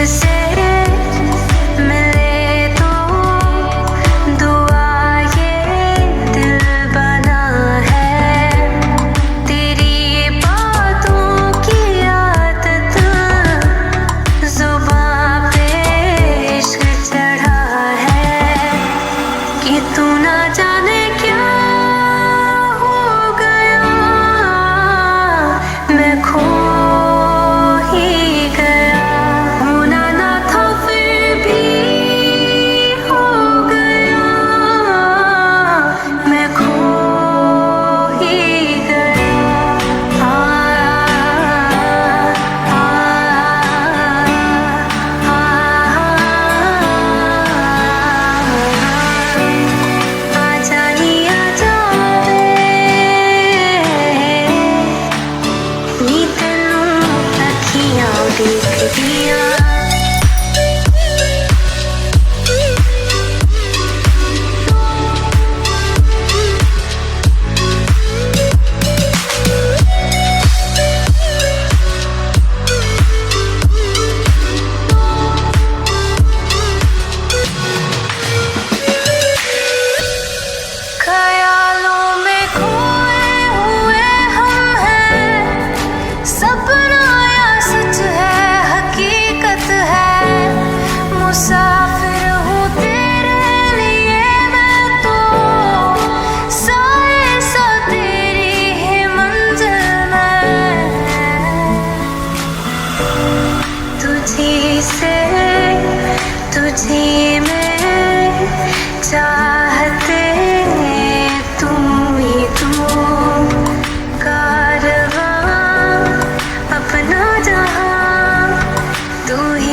तुझसे मिले तो दुआ ये दिल बना है। तेरी बातों की आदत जुबां पे इश्क चढ़ा है कि तू ना जाने क्या हो गया, मैं खो ही गया। होना ना था फिर भी हो गया, मैं खो ही गया। आ, आ, आजा नी आजा वे नी तेनू अखियां देखदियां। ख्यालों में खोए हुए हम हैं, सपना या सच है हकीकत है। मुसाफिर हूँ तेरे लिए मैं तो, साए सा तेरी ही मंजिल में। तुझी से तुझी में चाहते तुम ही तू, कारवां अपना जहां तू ही